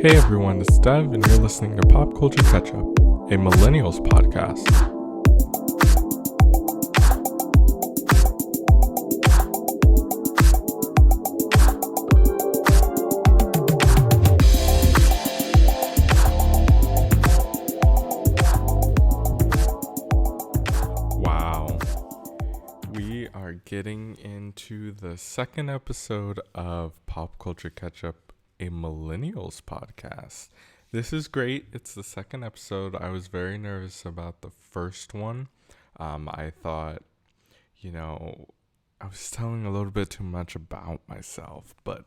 Hey everyone, it's Dev, and you're listening to Pop Culture Ketchup, a Millennials podcast. Wow, we are getting into the second episode of Pop Culture Ketchup, a Millennials podcast. This is great. It's the second episode. I was very nervous about the first one. I thought, I was telling a little bit too much about myself, but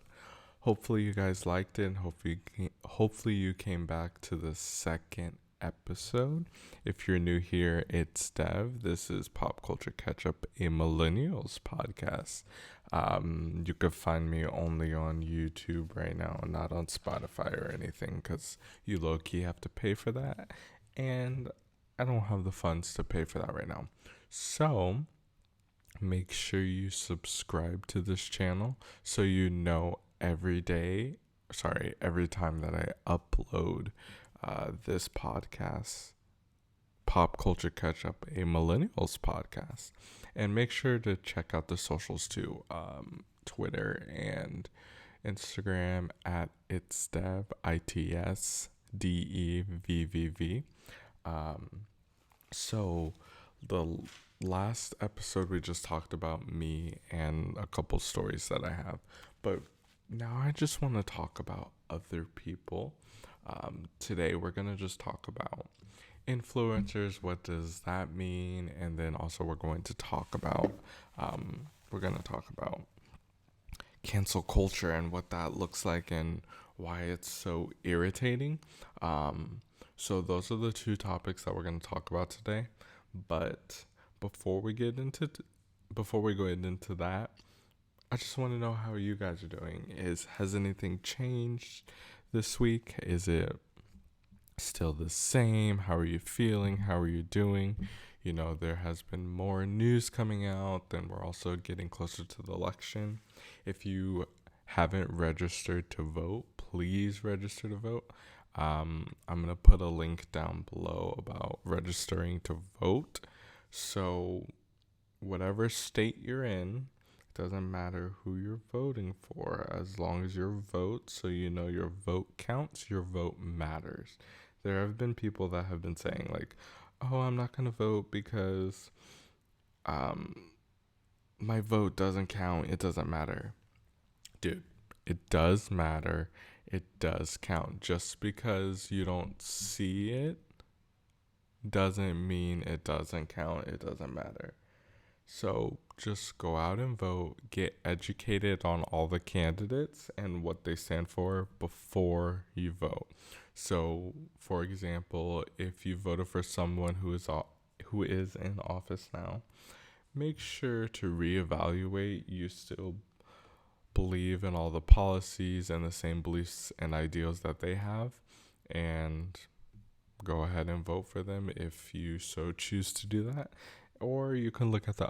hopefully you guys liked it, and hopefully you came back to the second episode. If you're new here, it's Dev. This is Pop Culture Ketchup, a Millennials podcast. You could find me only on YouTube right now, not on Spotify or anything, because you low-key have to pay for that, and I don't have the funds to pay for that right now. So make sure you subscribe to this channel so you know every time that I upload this podcast, Pop Culture Ketchup, a Millennials podcast. And make sure to check out the socials too, Twitter and Instagram at itsdev, ITSDEVVV. So the last episode we just talked about me and a couple stories that I have, but now I just want to talk about other people. Today we're going to just talk about influencers. What does that mean? And then also we're going to talk about cancel culture and what that looks like and why it's so irritating. So those are the two topics that we're going to talk about today. But before we go into that, I just want to know how you guys are doing. Has anything changed this week? Is it still the same? How are you feeling? How are you doing? There has been more news coming out, and we're also getting closer to the election. If you haven't registered to vote, please register to vote. I'm going to put a link down below about registering to vote. So whatever state you're in, doesn't matter who you're voting for, as long as your vote, so you know your vote counts, your vote matters. There have been people that have been saying like, oh, I'm not going to vote because my vote doesn't count, it doesn't matter. Dude, it does matter, it does count. Just because you don't see it doesn't mean it doesn't count, it doesn't matter. So just go out and vote, get educated on all the candidates and what they stand for before you vote. So, for example, if you voted for someone who is in office now, make sure to reevaluate. You still believe in all the policies and the same beliefs and ideals that they have, and go ahead and vote for them if you so choose to do that. Or you can look at the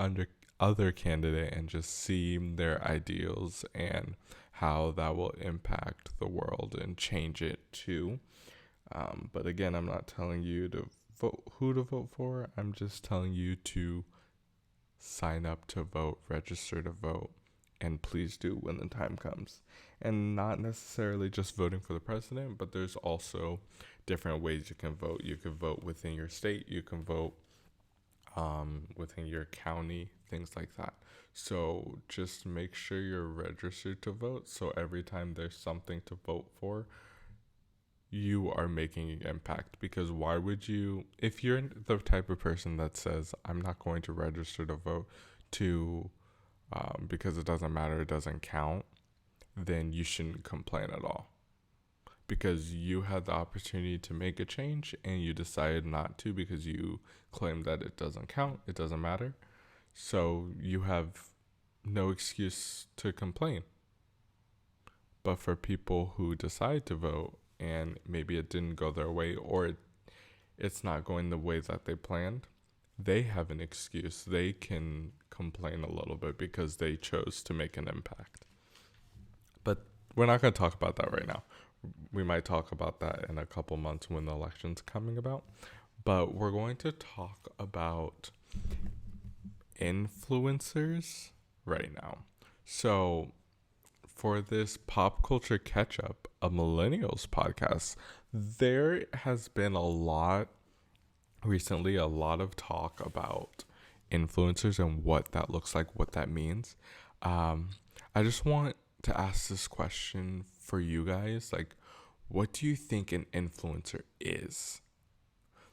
other candidate and just see their ideals and how that will impact the world and change it too. But again, I'm not telling you to vote who to vote for. I'm just telling you to sign up to vote, register to vote, and please do when the time comes. And not necessarily just voting for the president, but there's also different ways you can vote. You can vote within your state. You can vote within your county, things like that. So just make sure you're registered to vote, so every time there's something to vote for, you are making an impact. Because why would you, if you're the type of person that says, I'm not going to register to vote because it doesn't matter, it doesn't count, then you shouldn't complain at all. Because you had the opportunity to make a change and you decided not to because you claim that it doesn't count, it doesn't matter. So you have no excuse to complain. But for people who decide to vote and maybe it didn't go their way, or it's not going the way that they planned, they have an excuse. They can complain a little bit because they chose to make an impact. But we're not going to talk about that right now. we might talk about that in a couple months when the election's coming about. But we're going to talk about influencers right now. So, for this Pop Culture Ketchup, a Millennials podcast, there has been a lot recently, a lot of talk about influencers and what that looks like, what that means. Um, I just want to ask this question for you guys. Like, what do you think an influencer is?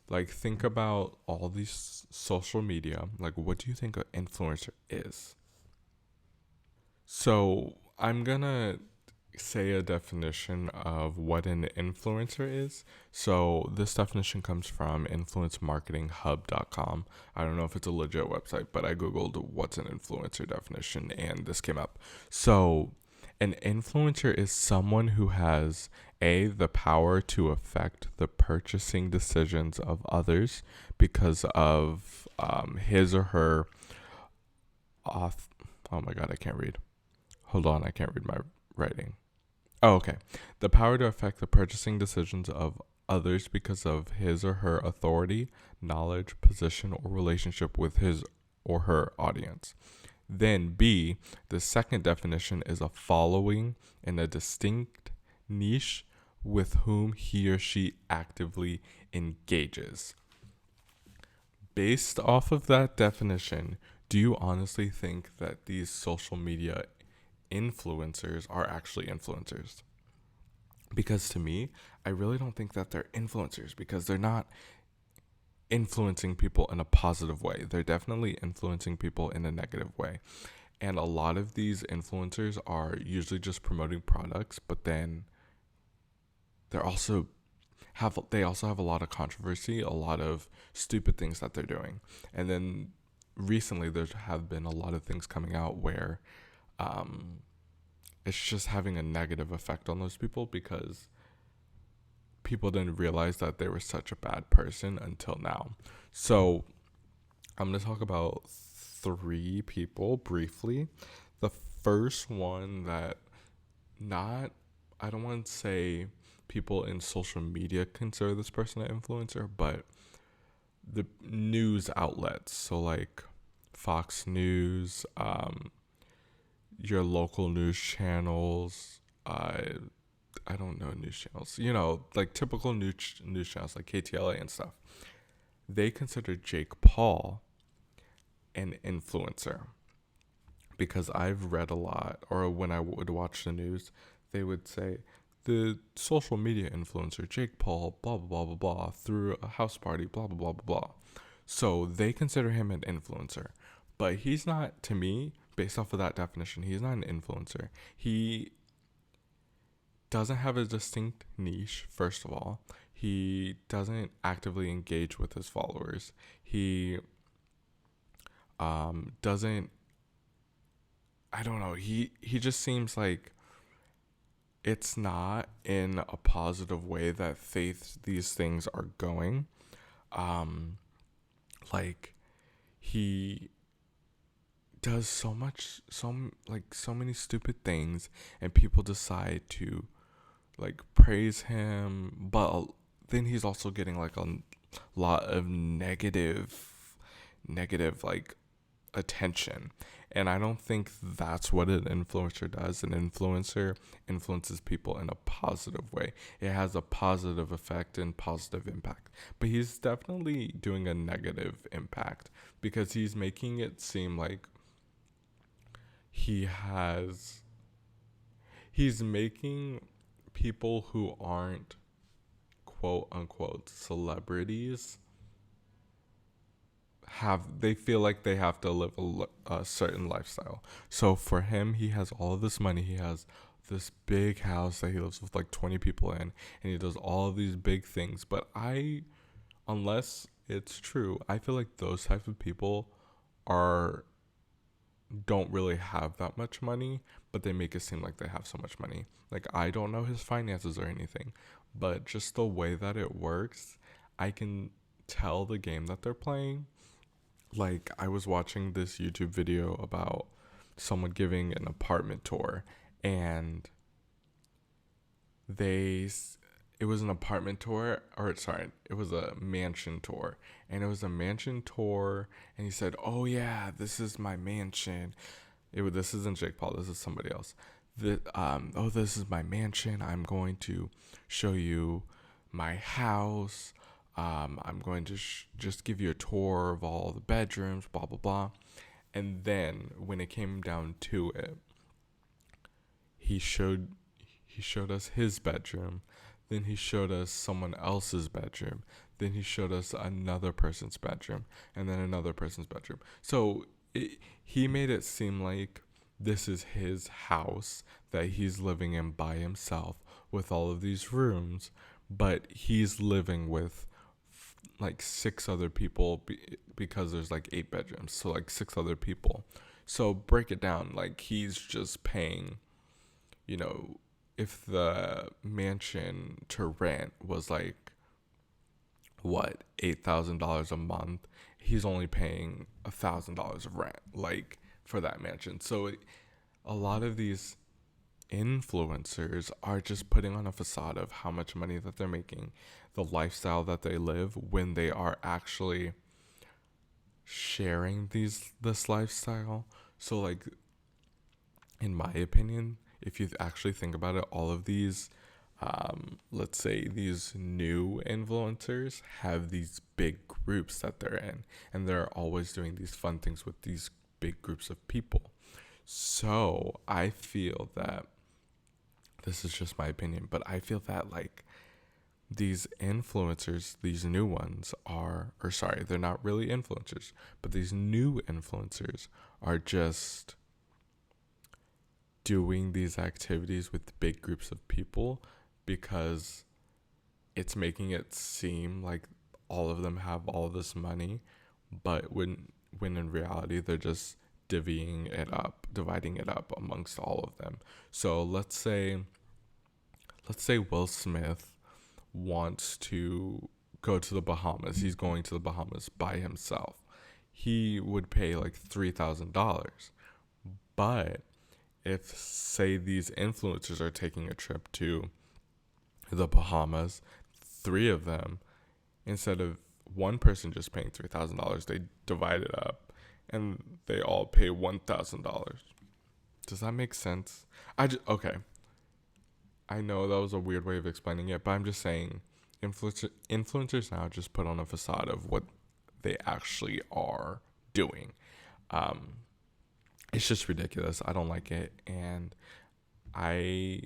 Like, think about all these social media. Like, what do you think an influencer is? So, I'm gonna say a definition of what an influencer is. So, this definition comes from influencemarketinghub.com. I don't know if it's a legit website, but I Googled what's an influencer definition and this came up. So, an influencer is someone who has the power to affect the purchasing decisions of others because of his or her off. Oh my God, I can't read. Hold on, I can't read my writing. Oh, okay. The power to affect the purchasing decisions of others because of his or her authority, knowledge, position, or relationship with his or her audience. Then B, the second definition is a following in a distinct niche with whom he or she actively engages. Based off of that definition, do you honestly think that these social media influencers are actually influencers? Because to me, I really don't think that they're influencers because they're not influencing people in a positive way. They're definitely influencing people in a negative way. And a lot of these influencers are usually just promoting products, but then they also have a lot of controversy, a lot of stupid things that they're doing. And then recently there have been a lot of things coming out where it's just having a negative effect on those people because people didn't realize that they were such a bad person until now. So I'm going to talk about 3 people briefly. The first one that I don't want to say people in social media consider this person an influencer, but the news outlets. So like Fox News, your local news channels, I don't know news channels, like typical news channels like KTLA and stuff. They consider Jake Paul an influencer because I've read a lot, or when I would watch the news, they would say the social media influencer Jake Paul, blah, blah, blah, blah, blah, threw a house party, blah, blah, blah, blah, blah. So they consider him an influencer, but he's not, to me, based off of that definition, he's not an influencer. He doesn't have a distinct niche, first of all. He doesn't actively engage with his followers. He doesn't, I don't know, he just seems like it's not in a positive way that these things are going. Like he does so many stupid things and people decide to like praise him, but then he's also getting like a lot of negative like attention. And I don't think that's what an influencer does. An influencer influences people in a positive way. It has a positive effect and positive impact. But he's definitely doing a negative impact because he's making it seem like he's making people who aren't quote unquote celebrities they feel like they have to live a certain lifestyle. So for him, he has all of this money. He has this big house that he lives with like 20 people in, and he does all of these big things. But unless it's true, I feel like those type of people don't really have that much money, but they make it seem like they have so much money. Like, I don't know his finances or anything, but just the way that it works, I can tell the game that they're playing. Like, I was watching this YouTube video about someone giving an apartment tour, and they it was an apartment tour, or sorry, it was a mansion tour, and it was a mansion tour, and he said, "Oh yeah, this is my mansion." This isn't Jake Paul. This is somebody else. Oh, this is my mansion. I'm going to show you my house. I'm going to just give you a tour of all the bedrooms, blah blah blah. And then when it came down to it, he showed he showed us his bedroom, then he showed us someone else's bedroom, then he showed us another person's bedroom, and then another person's bedroom. So he made it seem like this is his house that he's living in by himself with all of these rooms, but he's living with like six other people because there's like 8 bedrooms, so like six other people. So break it down, like he's just paying, you know, if the mansion to rent was like what, $8,000 a month, he's only paying $1,000 of rent, like for that mansion. So a lot of these influencers are just putting on a facade of how much money that they're making, the lifestyle that they live, when they are actually sharing this lifestyle. So like, in my opinion, if you actually think about it, all of these let's say these new influencers have these big groups that they're in, and they're always doing these fun things with these big groups of people. So I feel that, this is just my opinion, but I feel that like these influencers, these new ones or sorry, they're not really influencers, but these new influencers are just doing these activities with big groups of people because it's making it seem like all of them have all this money, but when in reality they're just dividing it up amongst all of them. So let's say Will Smith wants to go to the Bahamas. He's going to the Bahamas by himself. He would pay like $3,000. But if, say, these influencers are taking a trip to the Bahamas, 3 of them, instead of one person just paying $3,000, they divide it up and they all pay $1,000. Does that make sense? Okay. I know that was a weird way of explaining it, but I'm just saying influencers now just put on a facade of what they actually are doing. Um, it's just ridiculous. I don't like it, and I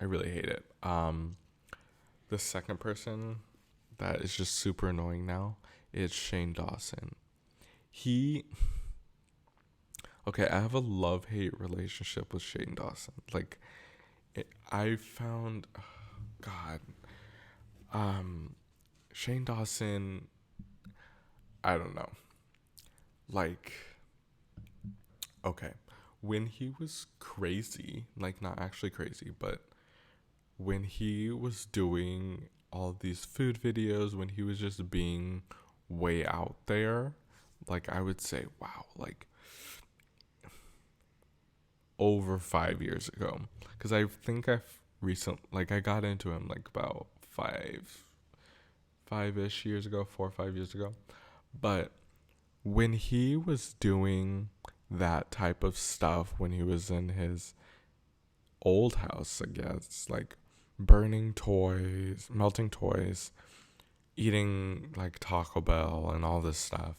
really hate it. The second person that is just super annoying now is Shane Dawson. He Okay, I have a love-hate relationship with Shane Dawson. Like, I found, God, Shane Dawson, I don't know. Like, okay, when he was crazy, like not actually crazy, but when he was doing all these food videos, when he was just being way out there, like I would say, wow, like over 5 years ago, because I think I got into him like about five-ish years ago, 4 or 5 years ago. But when he was doing that type of stuff, when he was in his old house, I guess, like burning toys, melting toys, eating like Taco Bell and all this stuff,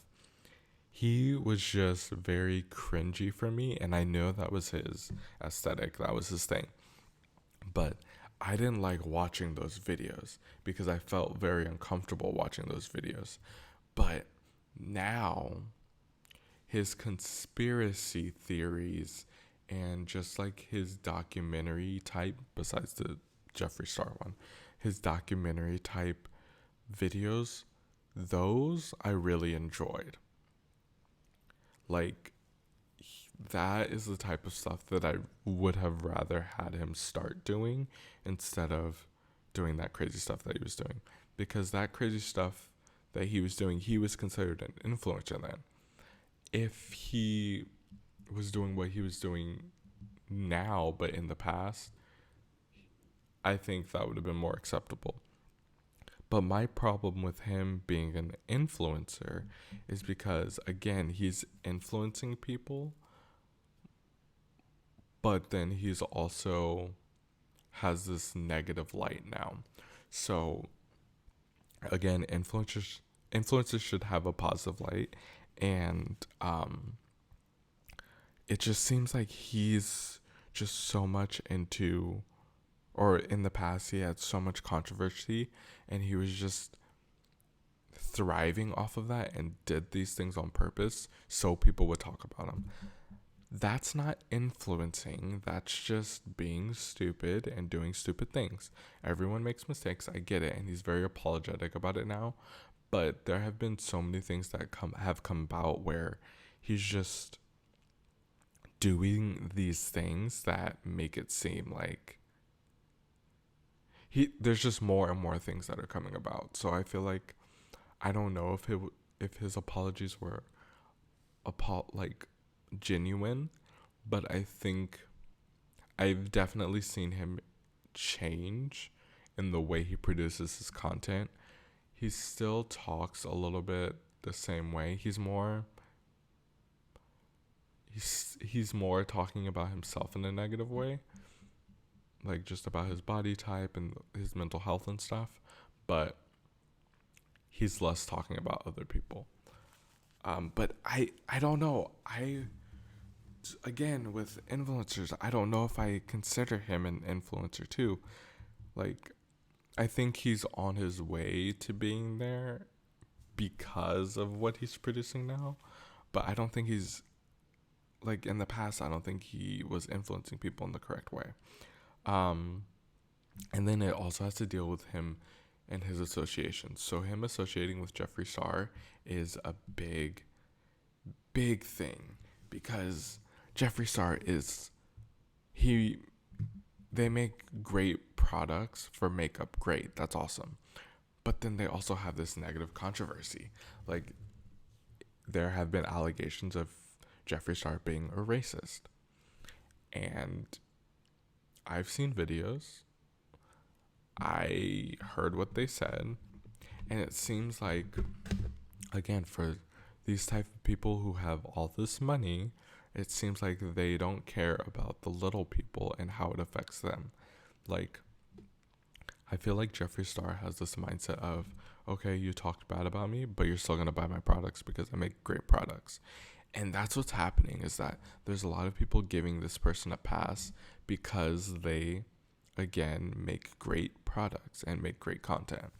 he was just very cringy for me, and I know that was his aesthetic, that was his thing. But I didn't like watching those videos because I felt very uncomfortable watching those videos. But now, his conspiracy theories and just like his documentary type, besides the Jeffree Star one, his documentary type videos, those I really enjoyed. Like, that is the type of stuff that I would have rather had him start doing instead of doing that crazy stuff that he was doing. Because that crazy stuff that he was doing, he was considered an influencer then. If he was doing what he was doing now, but in the past, I think that would have been more acceptable. But my problem with him being an influencer is because, again, he's influencing people, but then he's also has this negative light now. So again, influencers should have a positive light, and it just seems like he's just so much into, or in the past he had so much controversy, and he was just thriving off of that and did these things on purpose so people would talk about him. That's not influencing. That's just being stupid and doing stupid things. Everyone makes mistakes. I get it. And he's very apologetic about it now. But there have been so many things that have come about where he's just doing these things that make it seem like there's just more and more things that are coming about. So I feel like, I don't know if his apologies were like genuine, but I think I've definitely seen him change in the way he produces his content. He still talks a little bit the same way. He's more talking about himself in a negative way, like just about his body type and his mental health and stuff, but he's less talking about other people. But I don't know. Again, with influencers, I don't know if I consider him an influencer too. Like, I think he's on his way to being there because of what he's producing now. But I don't think he's, like, in the past, I don't think he was influencing people in the correct way. And then it also has to deal with him and his associations. So him associating with Jeffree Star is a big, big thing, because Jeffree Star they make great products for makeup, great, that's awesome. But then they also have this negative controversy. Like, there have been allegations of Jeffree Star being a racist. And I've seen videos. I heard what they said. And it seems like, again, for these type of people who have all this money, it seems like they don't care about the little people and how it affects them. Like, I feel like Jeffree Star has this mindset of, okay, you talked bad about me, but you're still going to buy my products because I make great products. And that's what's happening, is that there's a lot of people giving this person a pass because they, again, make great products and make great content.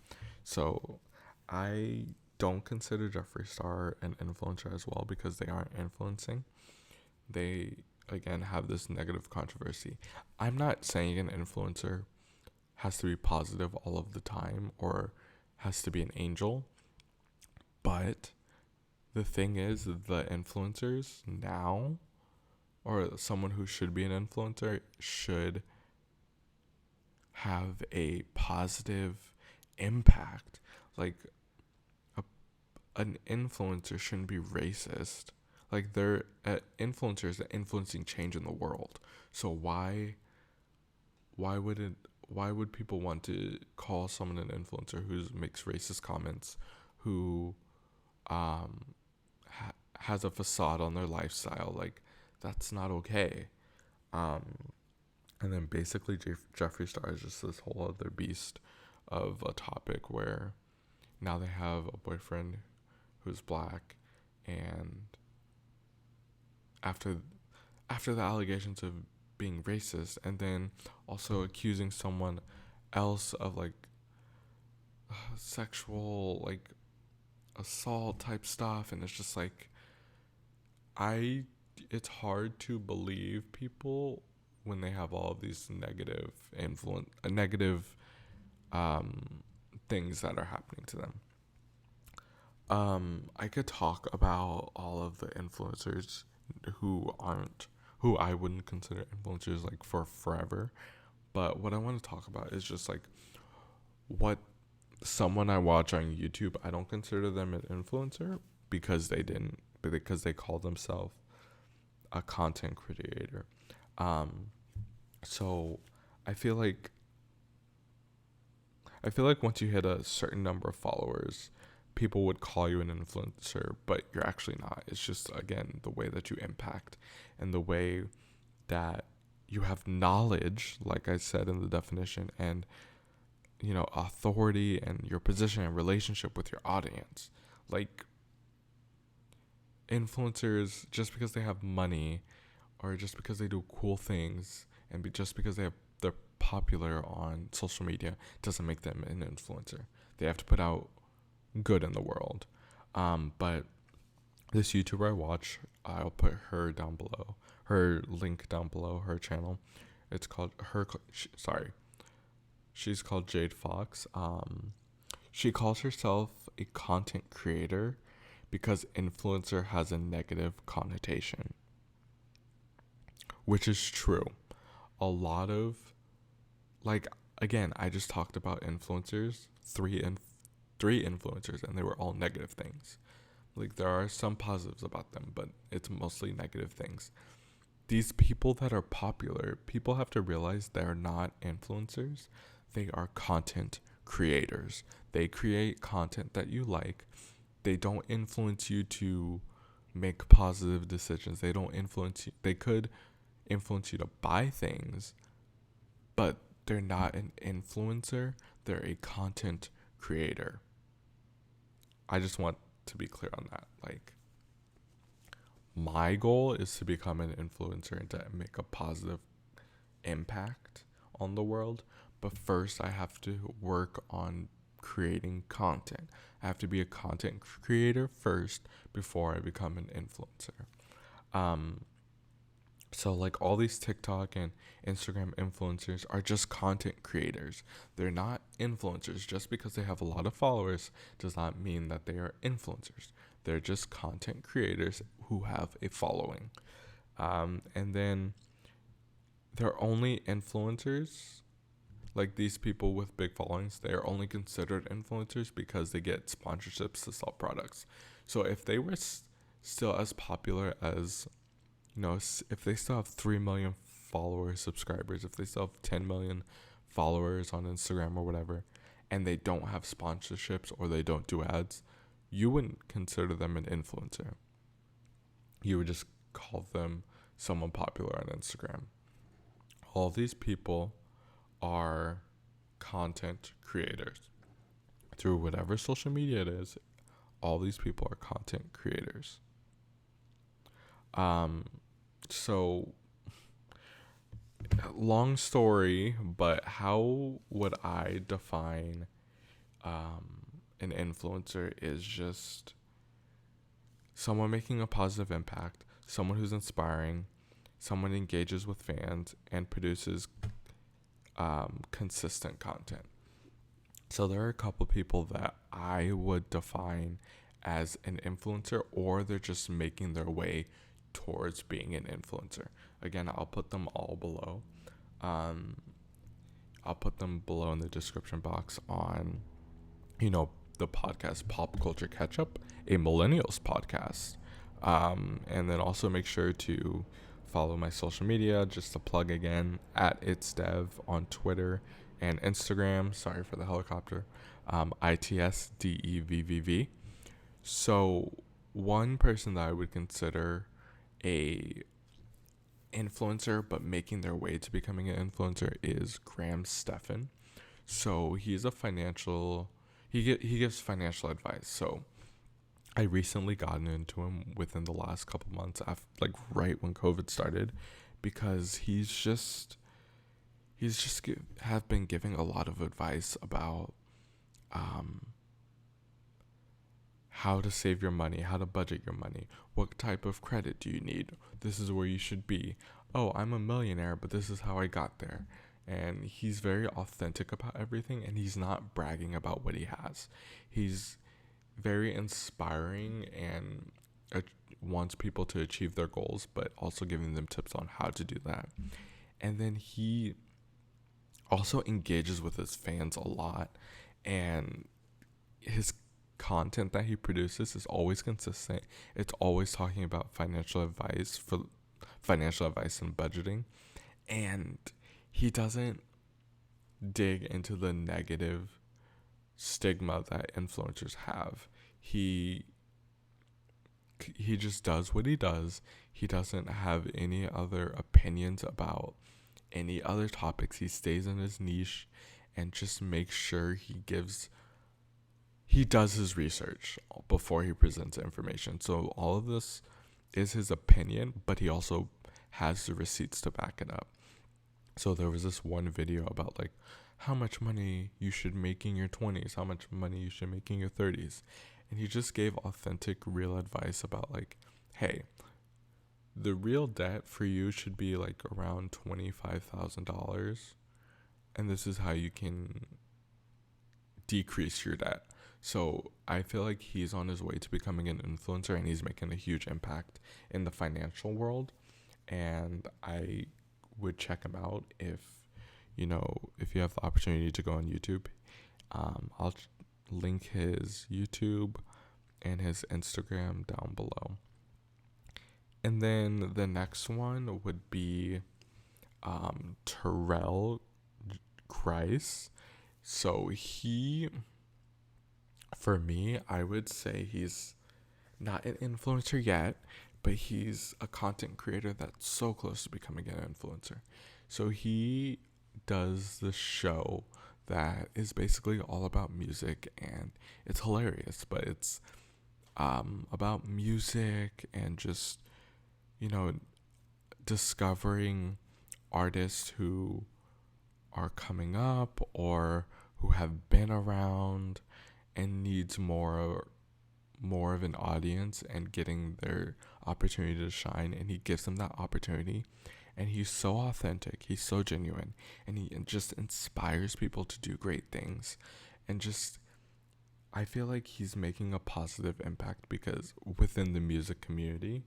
So I don't consider Jeffree Star an influencer as well, because they aren't influencing. They, again, have this negative controversy. I'm not saying an influencer has to be positive all of the time or has to be an angel. But the thing is, the influencers now, or someone who should be an influencer, should have a positive impact. Like, an influencer shouldn't be racist. Like, they're influencers that influencing change in the world. So why would people want to call someone an influencer who makes racist comments, who has a facade on their lifestyle? Like, that's not okay. And then basically Jeffree Star is just this whole other beast of a topic, where now they have a boyfriend who's black, and after the allegations of being racist, and then also accusing someone else of like sexual, like, assault type stuff, and it's just like, it's hard to believe people when they have all of these negative things that are happening to them. I could talk about all of the influencers who I wouldn't consider influencers, like, for forever. But what I want to talk about is just like what someone I watch on YouTube, I don't consider them an influencer because they call themselves a content creator. So I feel like I feel like once you hit a certain number of followers, people would call you an influencer, but you're actually not. It's just, again, the way that you impact and the way that you have knowledge, like I said in the definition, and, authority and your position and relationship with your audience. Like, influencers, just because they have money or just because they do cool things and just because they're popular on social media doesn't make them an influencer. They have to put out good in the world. But this YouTuber I watch, I'll put her down below, her link down below, her channel. It's called she's called Jade Fox. She calls herself a content creator because influencer has a negative connotation, which is true. A lot of, again, I just talked about influencers, three influencers, and they were all negative things. Like, there are some positives about them, but it's mostly negative things. These people that are popular, people have to realize they're not influencers. They are content creators. They create content that you like. They don't influence you to make positive decisions. They don't influence you. They could influence you to buy things, but they're not an influencer. They're a content creator. I just want to be clear on that. Like, my goal is to become an influencer and to make a positive impact on the world. But first, I have to work on creating content. I have to be a content creator first before I become an influencer. So like all these TikTok and Instagram influencers are just content creators. They're not influencers. Just because they have a lot of followers does not mean that they are influencers. They're just content creators who have a following. And then they're only influencers, like these people with big followings, they are only considered influencers because they get sponsorships to sell products. So if they were still as popular as, if they still have 3 million followers, subscribers, if they still have 10 million followers on Instagram or whatever, and they don't have sponsorships or they don't do ads, you wouldn't consider them an influencer. You would just call them someone popular on Instagram. All these people are content creators. Through whatever social media it is, all these people are content creators. So long story, but how would I define an influencer is just someone making a positive impact, someone who's inspiring, someone who engages with fans and produces consistent content. So there are a couple people that I would define as an influencer, or they're just making their way towards being an influencer. Again, I'll put them all below. I'll put them below in the description box on, the podcast Pop Culture Ketchup, a Millennials podcast. And then also make sure to follow my social media, just to plug again, at itsdev on Twitter and Instagram. Sorry for the helicopter. ITSDEVVV. So one person that I would consider a influencer but making their way to becoming an influencer is Graham Stephan. So he's he gives financial advice. So I recently gotten into him within the last couple months, after, right when COVID started, because have been giving a lot of advice about how to save your money, how to budget your money, what type of credit do you need, this is where you should be. Oh, I'm a millionaire, but this is how I got there. And he's very authentic about everything, and he's not bragging about what he has. He's very inspiring and wants people to achieve their goals, but also giving them tips on how to do that. And then he also engages with his fans a lot, and his content that he produces is always consistent. It's always talking about financial advice and budgeting, and he doesn't dig into the negative stigma that influencers have. He just does what he does. He doesn't have any other opinions about any other topics. He stays in his niche and just makes sure he does his research before he presents information. So all of this is his opinion, but he also has the receipts to back it up. So there was this one video about like how much money you should make in your 20s, how much money you should make in your 30s. And he just gave authentic, real advice about like, hey, the real debt for you should be like around $25,000. And this is how you can decrease your debt. So I feel like he's on his way to becoming an influencer, and he's making a huge impact in the financial world. And I would check him out if you have the opportunity to go on YouTube. I'll link his YouTube and his Instagram down below. And then the next one would be Terrell Grice. So for me, I would say he's not an influencer yet, but he's a content creator that's so close to becoming an influencer. So he does this show that is basically all about music, and it's hilarious, but it's about music and just, discovering artists who are coming up or who have been around and needs more of an audience and getting their opportunity to shine, and he gives them that opportunity. And he's so authentic, he's so genuine, and he just inspires people to do great things. And just, I feel like he's making a positive impact because within the music community,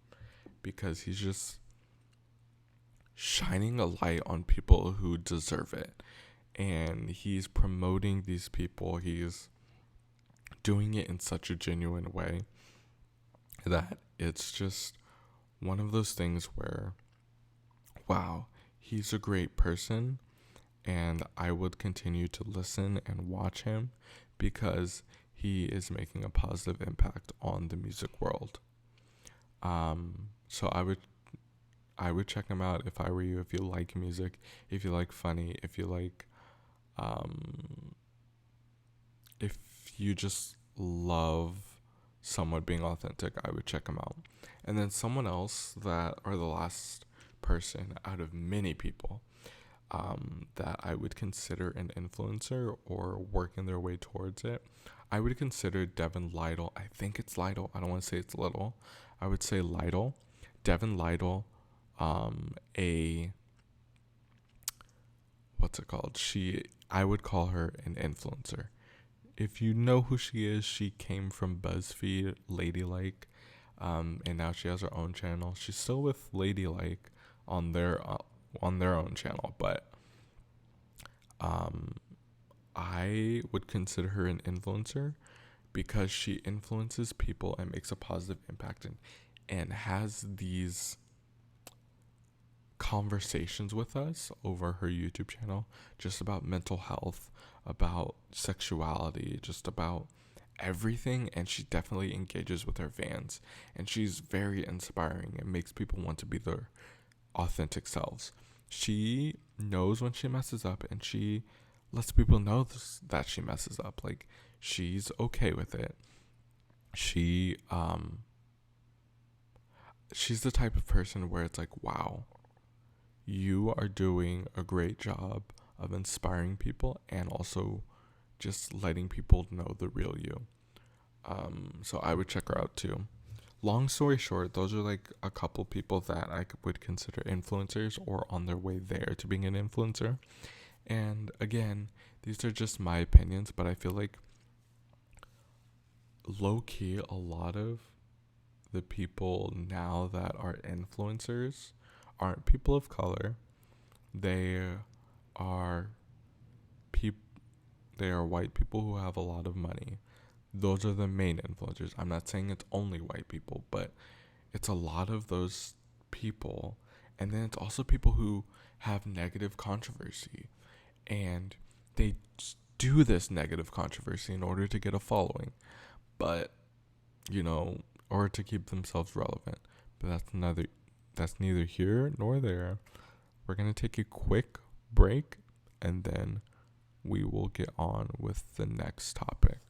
because he's just shining a light on people who deserve it. And he's promoting these people. He's doing it in such a genuine way that it's just one of those things where, wow, he's a great person, and I would continue to listen and watch him because he is making a positive impact on the music world. So I would check him out if I were you. If you like music, if you like funny, if you like, if you just love someone being authentic, I would check him out. And then someone else that, or the last person out of many people, that I would consider an influencer or working their way towards it, I would consider Devin Lytle. I think it's Lytle. I don't want to say it's Little. I would say Lytle. Devin Lytle, what's it called? I would call her an influencer. If you know who she is, she came from BuzzFeed, Ladylike, and now she has her own channel. She's still with Ladylike on their own channel, but I would consider her an influencer because she influences people and makes a positive impact and has these conversations with us over her YouTube channel just about mental health, about sexuality, just about everything. And she definitely engages with her fans, and she's very inspiring and makes people want to be their authentic selves. She knows when she messes up, and she lets people know that she messes up. Like, she's okay with it. She's the type of person where it's like, wow, you are doing a great job of inspiring people and also just letting people know the real you. So I would check her out too. Long story short, those are like a couple people that I would consider influencers or on their way there to being an influencer. And again, these are just my opinions, but I feel like low-key a lot of the people now that are influencers aren't people of color. They are white people who have a lot of money. Those are the main influencers. I'm not saying it's only white people, but it's a lot of those people. And then it's also people who have negative controversy, and they do this negative controversy in order to get a following, but or to keep themselves relevant. But that's neither here nor there. We're going to take a quick break, and then we will get on with the next topic.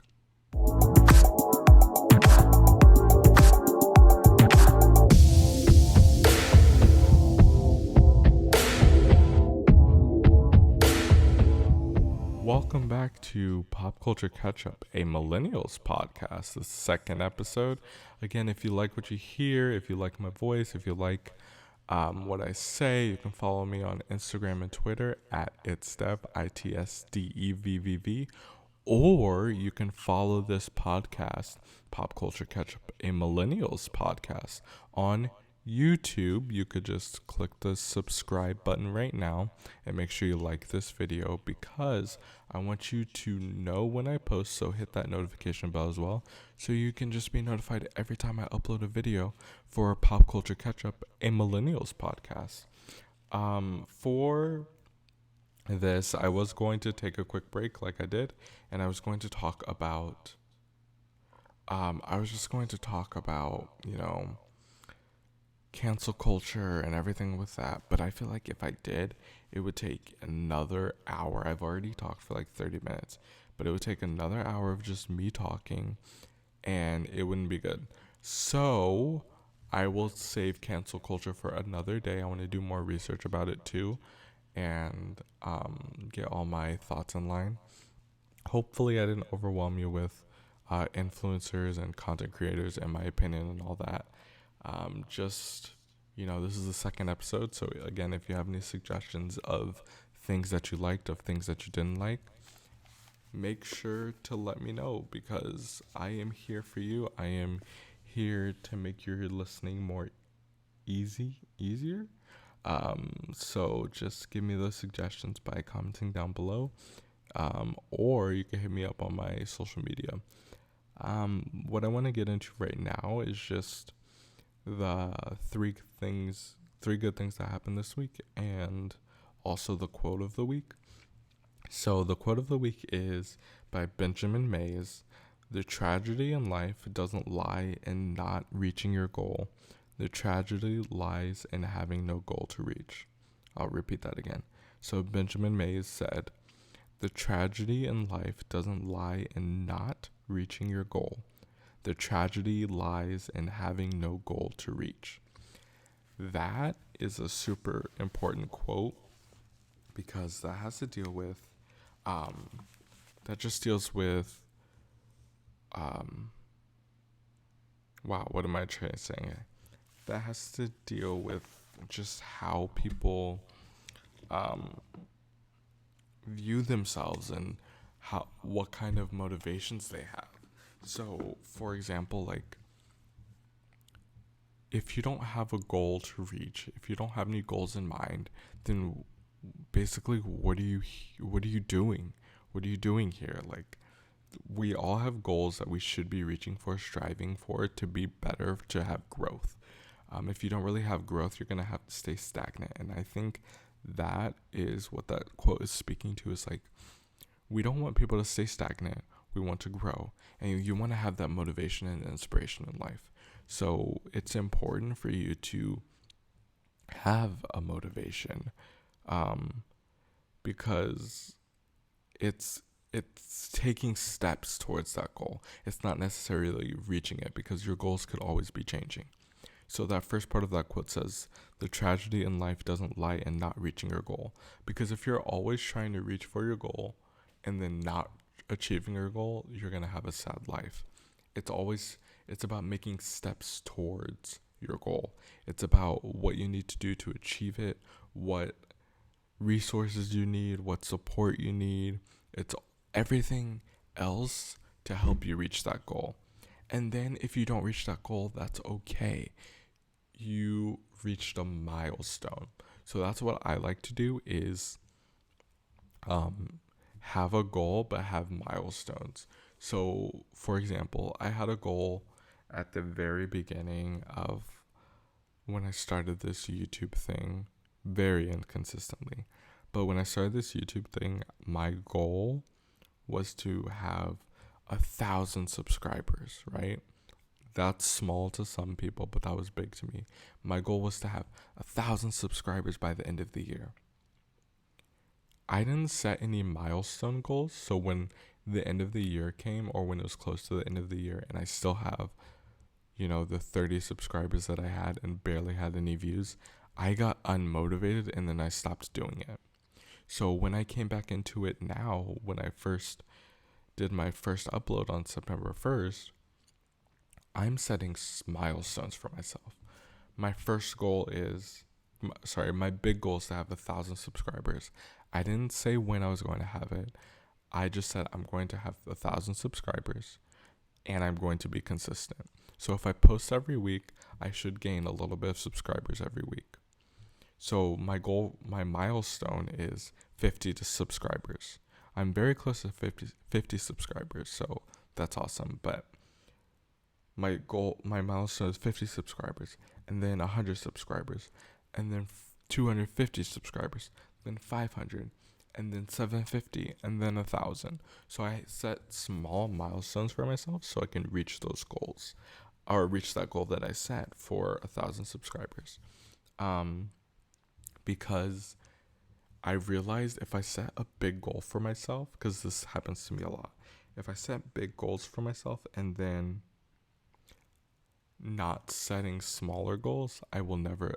Welcome back to Pop Culture Ketchup, a Millennials podcast, the second episode. Again, if you like what you hear, if you like my voice, if you like what I say, you can follow me on Instagram and Twitter at itsdev, ITSDEVVV, or you can follow this podcast, Pop Culture Ketchup, a Millennials podcast, on YouTube. You could just click the subscribe button right now and make sure you like this video, because I want you to know when I post, so hit that notification bell as well, so you can just be notified every time I upload a video for Pop Culture Ketchup, a Millennials podcast. For this, I was going to take a quick break like I did, and I was going to talk about cancel culture and everything with that, but I feel like if I did, it would take another hour. I've already talked for like 30 minutes, but it would take another hour of just me talking, and it wouldn't be good. So I will save cancel culture for another day. I want to do more research about it too, and get all my thoughts in line. Hopefully I didn't overwhelm you with influencers and content creators and my opinion and all that. This is the second episode, so again, if you have any suggestions of things that you liked, of things that you didn't like, make sure to let me know, because I am here for you. I am here to make your listening more easier. So just give me those suggestions by commenting down below, or you can hit me up on my social media. What I want to get into right now is just the three good things that happened this week, and also the quote of the week. So the quote of the week is by Benjamin Mays: "The tragedy in life doesn't lie in not reaching your goal. The tragedy lies in having no goal to reach." I'll repeat that again. So Benjamin Mays said, "The tragedy in life doesn't lie in not reaching your goal. The tragedy lies in having no goal to reach." That is a super important quote, because that has to deal with, what am I trying to say? That has to deal with just how people view themselves and what kind of motivations they have. So, for example, like, if you don't have a goal to reach, if you don't have any goals in mind, then basically, what are you doing? What are you doing here? Like, we all have goals that we should be reaching for, striving for, to be better, to have growth. If you don't really have growth, you're going to have to stay stagnant. And I think that is what that quote is speaking to, is like, we don't want people to stay stagnant. We want to grow, and you want to have that motivation and inspiration in life. So it's important for you to have a motivation, because it's taking steps towards that goal. It's not necessarily reaching it, because your goals could always be changing. So that first part of that quote says, "The tragedy in life doesn't lie in not reaching your goal." Because if you're always trying to reach for your goal and then not achieving your goal, you're going to have a sad life. It's about making steps towards your goal. It's about what you need to do to achieve it, what resources you need, what support you need. It's everything else to help you reach that goal. And then if you don't reach that goal, that's okay. You reached a milestone. So that's what I like to do, is have a goal, but have milestones. So, for example, I had a goal at the very beginning of when I started this YouTube thing, very inconsistently. But when I started this YouTube thing, my goal was to have 1,000 subscribers, right? That's small to some people, but that was big to me. My goal was to have 1,000 subscribers by the end of the year. I didn't set any milestone goals, so when the end of the year came, or when it was close to the end of the year, and I still have, the 30 subscribers that I had and barely had any views, I got unmotivated and then I stopped doing it. So when I came back into it now, when I first did my first upload on September 1st, I'm setting milestones for myself. My big goal is to have 1,000 subscribers. I didn't say when I was going to have it. I just said I'm going to have 1,000 subscribers and I'm going to be consistent. So if I post every week, I should gain a little bit of subscribers every week. So my milestone is 50 subscribers. I'm very close to 50 subscribers, so that's awesome. But my milestone is 50 subscribers, and then 100 subscribers, and then 250 subscribers, then 500, and then 750, and then 1,000. So I set small milestones for myself so I can reach those goals, or reach that goal that I set for 1,000 subscribers. Because I realized if I set a big goal for myself, because this happens to me a lot, if I set big goals for myself and then not setting smaller goals, I will never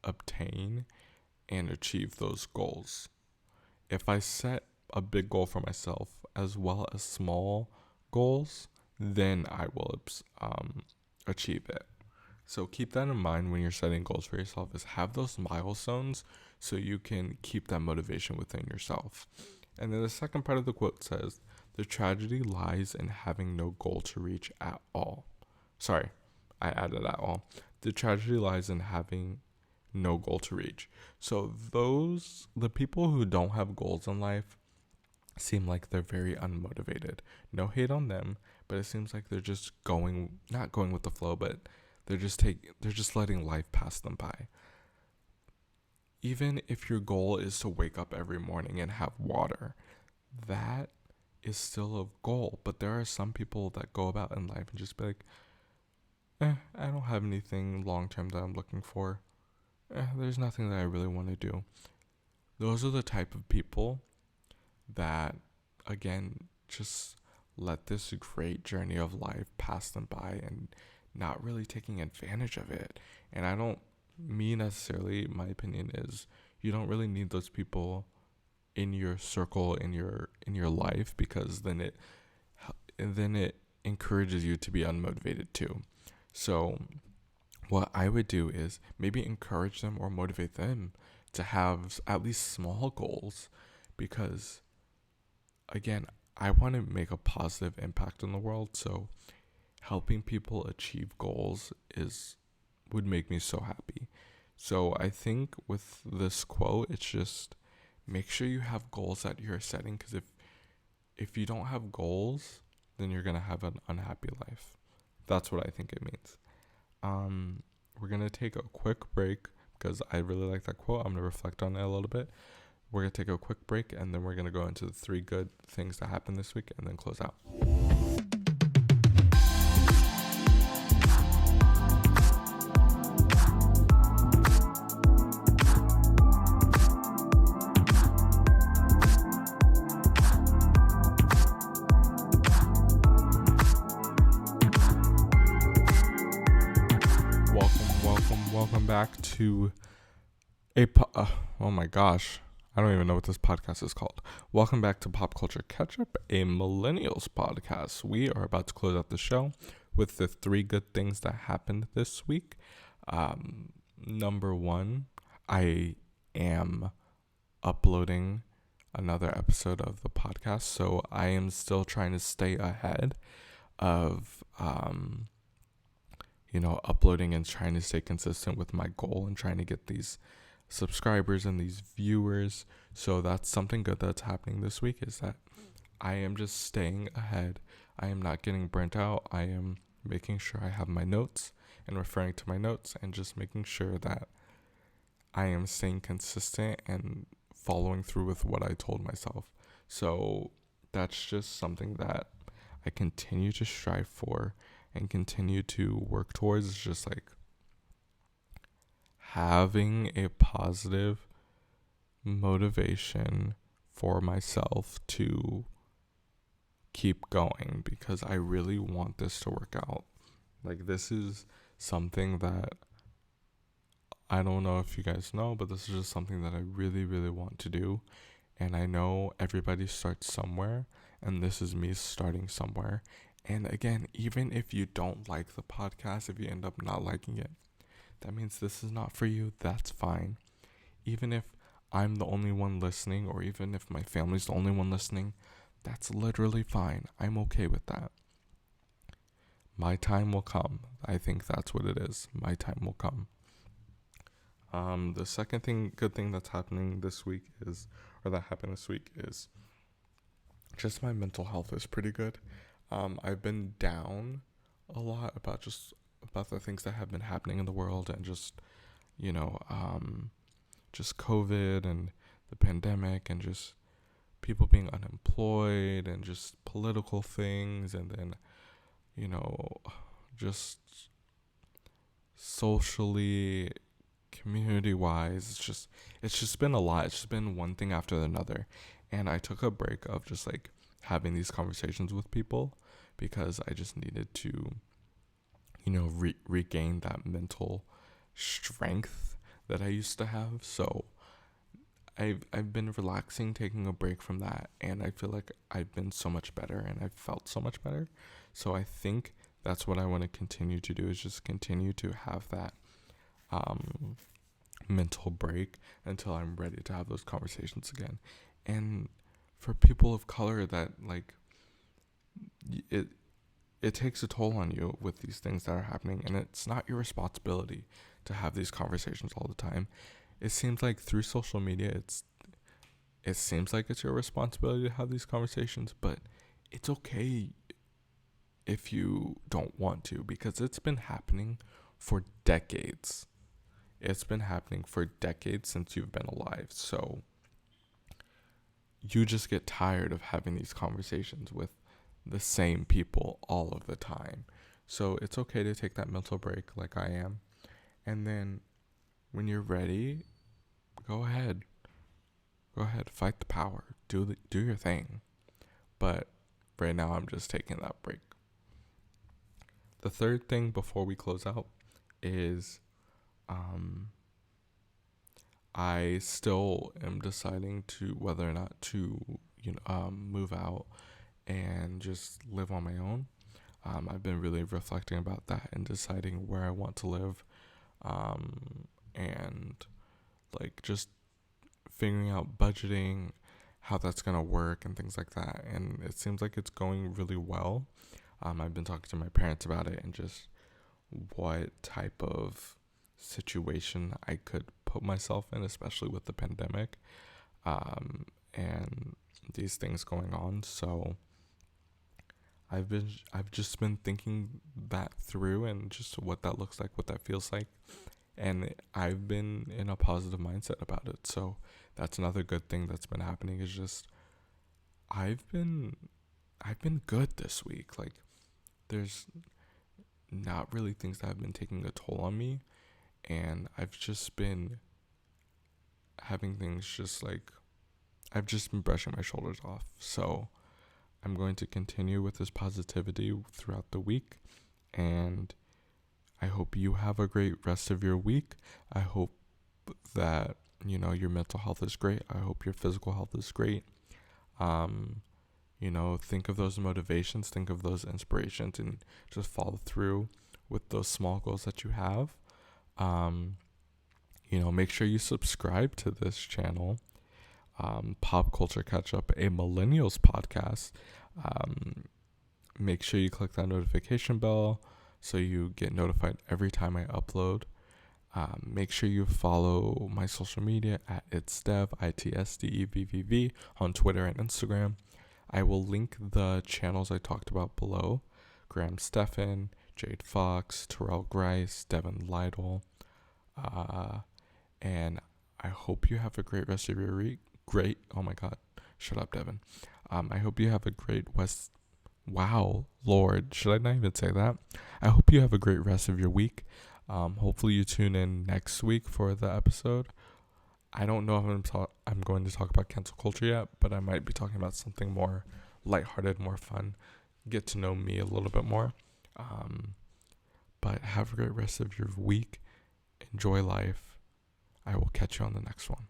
obtain and achieve those goals. If I set a big goal for myself as well as small goals, then I will achieve it. So keep that in mind when you're setting goals for yourself, is have those milestones so you can keep that motivation within yourself. And then the second part of the quote says, the tragedy lies in having no goal to reach at all. Sorry, I added at all. The tragedy lies in having no goal to reach. So the people who don't have goals in life seem like they're very unmotivated. No hate on them, but it seems like they're just not going with the flow, but they're just letting life pass them by. Even if your goal is to wake up every morning and have water, that is still a goal. But there are some people that go about in life and just be like, I don't have anything long term that I'm looking for. There's nothing that I really want to do. Those are the type of people that, again, just let this great journey of life pass them by and not really taking advantage of it. And I don't mean necessarily, my opinion is, you don't really need those people in your circle, in your life, because then it encourages you to be unmotivated too. So what I would do is maybe encourage them or motivate them to have at least small goals, because again, I want to make a positive impact in the world. So helping people achieve goals would make me so happy. So I think with this quote, it's just make sure you have goals that you're setting, because if you don't have goals, then you're going to have an unhappy life. That's what I think it means. We're going to take a quick break because I really like that quote. I'm going to reflect on it a little bit. We're going to take a quick break, and then we're going to go into the 3 good things that happened this week and then close out. Welcome back to oh my gosh, I don't even know what this podcast is called. Welcome back to Pop Culture Ketchup, a Millennials podcast. We are about to close out the show with the 3 good things that happened this week. Number 1, I am uploading another episode of the podcast, so I am still trying to stay ahead of uploading and trying to stay consistent with my goal and trying to get these subscribers and these viewers. So that's something good that's happening this week, is that I am just staying ahead. I am not getting burnt out. I am making sure I have my notes and referring to my notes and just making sure that I am staying consistent and following through with what I told myself. So that's just something that I continue to strive for and continue to work towards. It's just like having a positive motivation for myself to keep going, because I really want this to work out. Like, this is something that I don't know if you guys know, but this is just something that I really, really want to do. And I know everybody starts somewhere, and this is me starting somewhere. And again, even if you don't like the podcast, if you end up not liking it, that means this is not for you. That's fine. Even if I'm the only one listening, or even if my family's the only one listening, that's literally fine. I'm okay with that. My time will come. I think that's what it is. My time will come. The second good thing that's happening this week that happened this week is just my mental health is pretty good. I've been down a lot about the things that have been happening in the world, and just COVID and the pandemic, and just people being unemployed, and just political things, and then just socially, community wise, it's just been a lot. It's just been one thing after another, and I took a break of just like having these conversations with people, because I just needed to regain that mental strength that I used to have. So I've been relaxing, taking a break from that, and I feel like I've been so much better, and I've felt so much better. So I think that's what I want to continue to do, is just continue to have that mental break until I'm ready to have those conversations again. And for people of color, that like it takes a toll on you with these things that are happening, and it's not your responsibility to have these conversations all the time. It seems like through social media, it seems like it's your responsibility to have these conversations, but it's okay if you don't want to, because it's been happening for decades. It's been happening for decades since you've been alive. So you just get tired of having these conversations with the same people all of the time. So it's okay to take that mental break like I am. And then when you're ready, go ahead, fight the power, do your thing. But right now I'm just taking that break. The third thing before we close out is I still am deciding to whether or not to move out and just live on my own. I've been really reflecting about that and deciding where I want to live, and like just figuring out budgeting, how that's gonna work, and things like that. And it seems like it's going really well. I've been talking to my parents about it, and just what type of situation I could put myself in, especially with the pandemic, and these things going on. So I've just been thinking that through, and just what that looks like, what that feels like, and I've been in a positive mindset about it. So that's another good thing that's been happening, is just I've been good this week. Like, there's not really things that have been taking a toll on me, and I've just been having things just like I've just been brushing my shoulders off. So I'm going to continue with this positivity throughout the week, and I hope you have a great rest of your week. I hope that your mental health is great. I hope your physical health is great. Think of those motivations, think of those inspirations, and just follow through with those small goals that you have. Make sure you subscribe to this channel, Pop Culture Ketchup, a Millennials podcast. Make sure you click that notification bell so you get notified every time I upload. Make sure you follow my social media at itsdev, ITSDEVVV, on Twitter and Instagram. I will link the channels I talked about below: Graham Stephan, Jade Fox, Terrell Grice, Devin Lytle. And I hope you have a great rest of your week. Oh my God. Shut up, Devin. I hope you have a great Wow, Lord, should I not even say that? I hope you have a great rest of your week. Hopefully you tune in next week for the episode. I don't know if I'm going to talk about cancel culture yet, but I might be talking about something more lighthearted, more fun. Get to know me a little bit more. But have a great rest of your week. Enjoy life. I will catch you on the next one.